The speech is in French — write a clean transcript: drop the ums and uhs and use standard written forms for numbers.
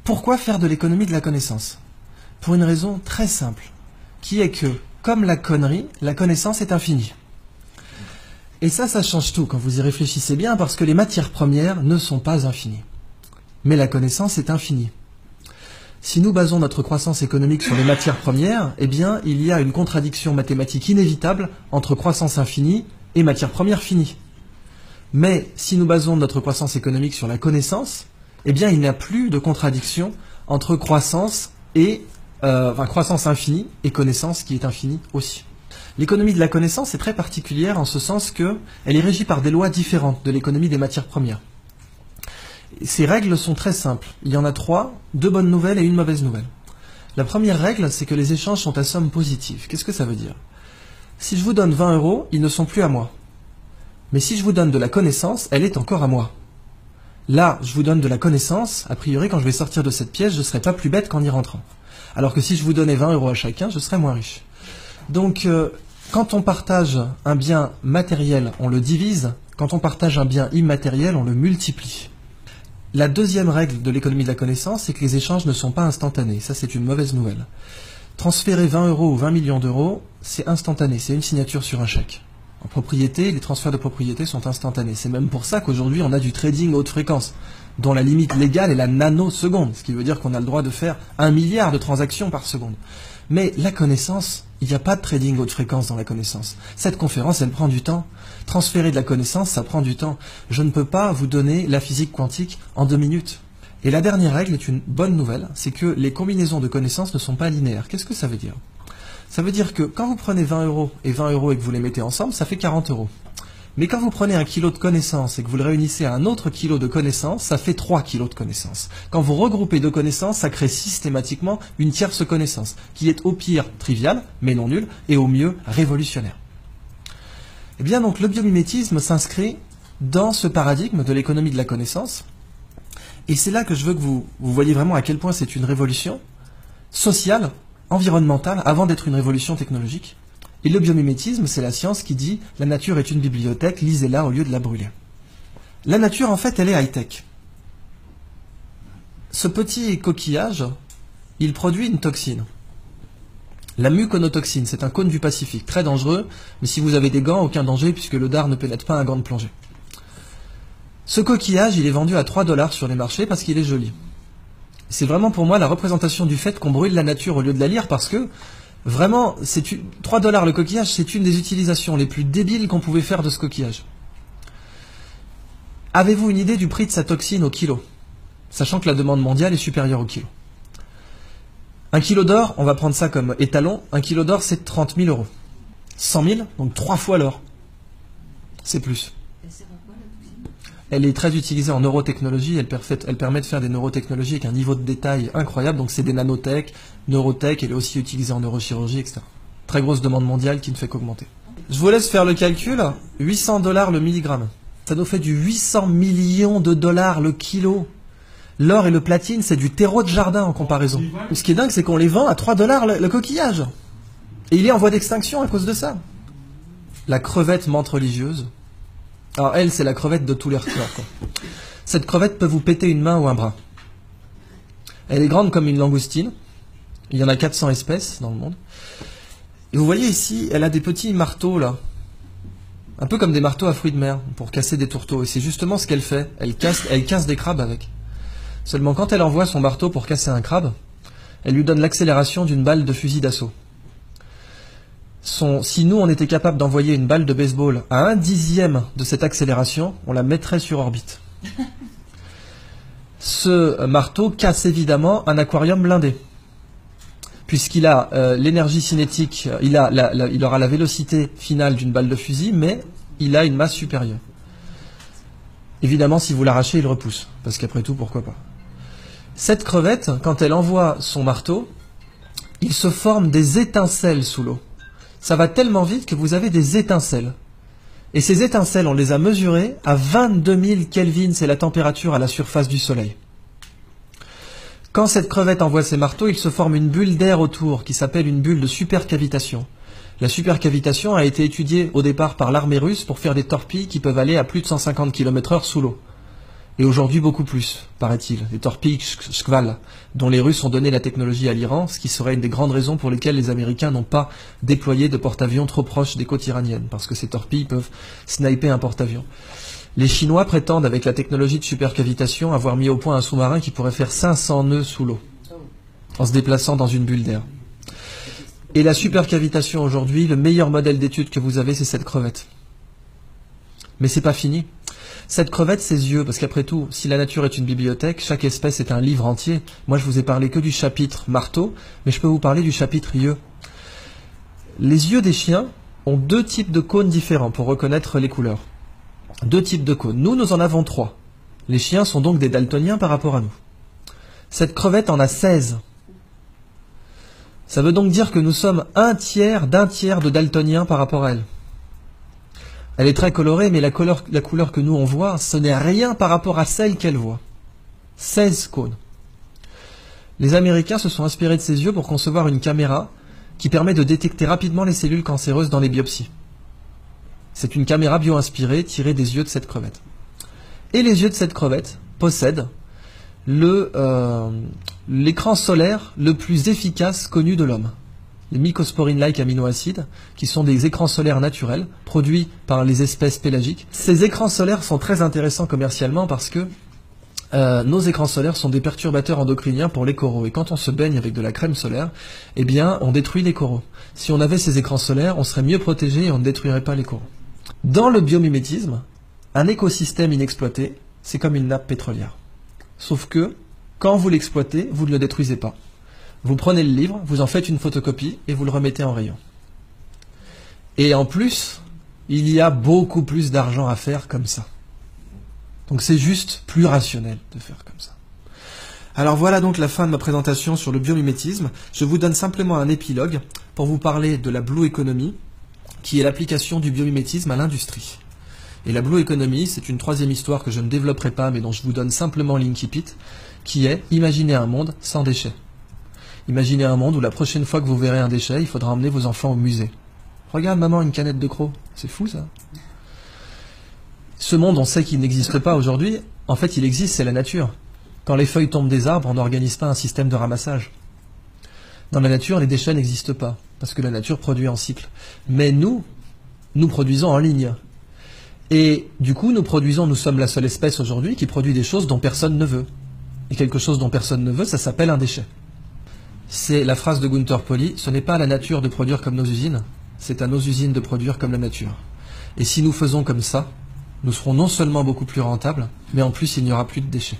Pourquoi faire de l'économie de la connaissance? Pour une raison très simple, qui est que, comme la connerie, la connaissance est infinie. Et ça change tout quand vous y réfléchissez bien, parce que les matières premières ne sont pas infinies. Mais la connaissance est infinie. Si nous basons notre croissance économique sur les matières premières, eh bien, il y a une contradiction mathématique inévitable entre croissance infinie et matières premières finies. Mais si nous basons notre croissance économique sur la connaissance, eh bien, il n'y a plus de contradiction entre croissance et croissance infinie et connaissance qui est infinie aussi. L'économie de la connaissance est très particulière en ce sens qu'elle est régie par des lois différentes de l'économie des matières premières. Ces règles sont très simples. Il y en a 3, 2 bonnes nouvelles et une mauvaise nouvelle. La première règle, c'est que les échanges sont à somme positive. Qu'est-ce que ça veut dire? Si je vous donne 20 €, ils ne sont plus à moi. Mais si je vous donne de la connaissance, elle est encore à moi. Là, je vous donne de la connaissance, a priori, quand je vais sortir de cette pièce, je ne serai pas plus bête qu'en y rentrant. Alors que si je vous donnais 20 € à chacun, je serais moins riche. Donc, quand on partage un bien matériel, on le divise. Quand on partage un bien immatériel, on le multiplie. La deuxième règle de l'économie de la connaissance, c'est que les échanges ne sont pas instantanés. Ça, c'est une mauvaise nouvelle. Transférer 20 € ou 20 millions d'euros, c'est instantané, c'est une signature sur un chèque. En propriété, les transferts de propriété sont instantanés. C'est même pour ça qu'aujourd'hui, on a du trading haute fréquence, dont la limite légale est la nanoseconde, ce qui veut dire qu'on a le droit de faire 1 milliard de transactions par seconde. Mais la connaissance, il n'y a pas de trading haute fréquence dans la connaissance. Cette conférence, elle prend du temps. Transférer de la connaissance, ça prend du temps. Je ne peux pas vous donner la physique quantique en 2 minutes. Et la dernière règle est une bonne nouvelle, c'est que les combinaisons de connaissances ne sont pas linéaires. Qu'est-ce que ça veut dire? Ça veut dire que quand vous prenez 20 € et 20 € et que vous les mettez ensemble, ça fait 40 €. Mais quand vous prenez 1 kilo de connaissances et que vous le réunissez à un autre kilo de connaissances, ça fait 3 kilos de connaissances. Quand vous regroupez 2 connaissances, ça crée systématiquement une tierce connaissance, qui est au pire triviale, mais non nulle, et au mieux révolutionnaire. Eh bien donc le biomimétisme s'inscrit dans ce paradigme de l'économie de la connaissance, et c'est là que je veux que vous voyez vraiment à quel point c'est une révolution sociale, environnementale, avant d'être une révolution technologique. Et le biomimétisme, c'est la science qui dit « la nature est une bibliothèque, lisez-la au lieu de la brûler ». La nature, en fait, elle est high-tech. Ce petit coquillage, il produit une toxine. La muconotoxine, c'est un cône du Pacifique, très dangereux, mais si vous avez des gants, aucun danger, puisque le dard ne pénètre pas un gant de plongée. Ce coquillage, il est vendu à 3 $ sur les marchés parce qu'il est joli. C'est vraiment pour moi la représentation du fait qu'on brûle la nature au lieu de la lire, parce que vraiment, 3 $ le coquillage, c'est une des utilisations les plus débiles qu'on pouvait faire de ce coquillage. Avez-vous une idée du prix de sa toxine au kilo? Sachant que la demande mondiale est supérieure au kilo. 1 kilo d'or, on va prendre ça comme étalon, 1 kilo d'or c'est 30 000 €. 100 000, donc 3 fois l'or. C'est plus. Elle est très utilisée en neurotechnologie, elle permet de faire des neurotechnologies avec un niveau de détail incroyable, donc c'est des nanotech, neurotech, elle est aussi utilisée en neurochirurgie, etc. Très grosse demande mondiale qui ne fait qu'augmenter. Je vous laisse faire le calcul, 800 $ le milligramme. Ça nous fait du 800 millions de dollars le kilo. L'or et le platine, c'est du terreau de jardin en comparaison. Ce qui est dingue, c'est qu'on les vend à 3 $ le coquillage. Et il est en voie d'extinction à cause de ça. La crevette menthe religieuse. Alors elle, c'est la crevette de tous les records, quoi. Cette crevette peut vous péter une main ou un bras. Elle est grande comme une langoustine. Il y en a 400 espèces dans le monde. Et vous voyez ici, elle a des petits marteaux là. Un peu comme des marteaux à fruits de mer, pour casser des tourteaux. Et c'est justement ce qu'elle fait. Elle casse des crabes avec. Seulement quand elle envoie son marteau pour casser un crabe, elle lui donne l'accélération d'une balle de fusil d'assaut. Si nous, on était capable d'envoyer une balle de baseball à 1/10 de cette accélération, on la mettrait sur orbite. Ce marteau casse évidemment un aquarium blindé, puisqu'il a l'énergie cinétique, il aura la vélocité finale d'une balle de fusil, mais il a une masse supérieure. Évidemment, si vous l'arrachez, il repousse, parce qu'après tout, pourquoi pas. Cette crevette, quand elle envoie son marteau, il se forme des étincelles sous l'eau. Ça va tellement vite que vous avez des étincelles. Et ces étincelles, on les a mesurées à 22 000 Kelvin, c'est la température à la surface du Soleil. Quand cette crevette envoie ses marteaux, il se forme une bulle d'air autour, qui s'appelle une bulle de supercavitation. La supercavitation a été étudiée au départ par l'armée russe pour faire des torpilles qui peuvent aller à plus de 150 km/h sous l'eau. Et aujourd'hui beaucoup plus, paraît-il. Les torpilles Shkval, dont les Russes ont donné la technologie à l'Iran, ce qui serait une des grandes raisons pour lesquelles les Américains n'ont pas déployé de porte-avions trop proches des côtes iraniennes, parce que ces torpilles peuvent sniper un porte-avions. Les Chinois prétendent, avec la technologie de supercavitation, avoir mis au point un sous-marin qui pourrait faire 500 nœuds sous l'eau, en se déplaçant dans une bulle d'air. Et la supercavitation aujourd'hui, le meilleur modèle d'étude que vous avez, c'est cette crevette. Mais c'est pas fini. Cette crevette, ses yeux, parce qu'après tout, si la nature est une bibliothèque, chaque espèce est un livre entier. Moi, je vous ai parlé que du chapitre marteau, mais je peux vous parler du chapitre yeux. Les yeux des chiens ont 2 types de cônes différents pour reconnaître les couleurs. 2 types de cônes. Nous en avons 3. Les chiens sont donc des daltoniens par rapport à nous. Cette crevette en a 16. Ça veut donc dire que nous sommes un tiers d'un tiers de daltoniens par rapport à elle. Elle est très colorée, mais la couleur que nous on voit, ce n'est rien par rapport à celle qu'elle voit. 16 cônes. Les Américains se sont inspirés de ses yeux pour concevoir une caméra qui permet de détecter rapidement les cellules cancéreuses dans les biopsies. C'est une caméra bio-inspirée tirée des yeux de cette crevette. Et les yeux de cette crevette possèdent l'écran solaire le plus efficace connu de l'homme. Les mycosporine-like aminoacides, qui sont des écrans solaires naturels, produits par les espèces pélagiques. Ces écrans solaires sont très intéressants commercialement parce que nos écrans solaires sont des perturbateurs endocriniens pour les coraux. Et quand on se baigne avec de la crème solaire, eh bien, on détruit les coraux. Si on avait ces écrans solaires, on serait mieux protégé et on ne détruirait pas les coraux. Dans le biomimétisme, un écosystème inexploité, c'est comme une nappe pétrolière. Sauf que, quand vous l'exploitez, vous ne le détruisez pas. Vous prenez le livre, vous en faites une photocopie et vous le remettez en rayon. Et en plus, il y a beaucoup plus d'argent à faire comme ça. Donc c'est juste plus rationnel de faire comme ça. Alors voilà donc la fin de ma présentation sur le biomimétisme. Je vous donne simplement un épilogue pour vous parler de la Blue Economy, qui est l'application du biomimétisme à l'industrie. Et la Blue Economy, c'est une 3e histoire que je ne développerai pas, mais dont je vous donne simplement l'incipit, qui est imaginer un monde sans déchets. Imaginez un monde où la prochaine fois que vous verrez un déchet, il faudra emmener vos enfants au musée. Regarde maman, une canette de crocs. C'est fou ça. Ce monde, on sait qu'il n'existe pas aujourd'hui. En fait, il existe, c'est la nature. Quand les feuilles tombent des arbres, on n'organise pas un système de ramassage. Dans la nature, les déchets n'existent pas, parce que la nature produit en cycle. Mais nous produisons en ligne. Et du coup, nous sommes la seule espèce aujourd'hui qui produit des choses dont personne ne veut. Et quelque chose dont personne ne veut, ça s'appelle un déchet. C'est la phrase de Gunther Pauli, ce n'est pas à la nature de produire comme nos usines, c'est à nos usines de produire comme la nature. Et si nous faisons comme ça, nous serons non seulement beaucoup plus rentables, mais en plus il n'y aura plus de déchets.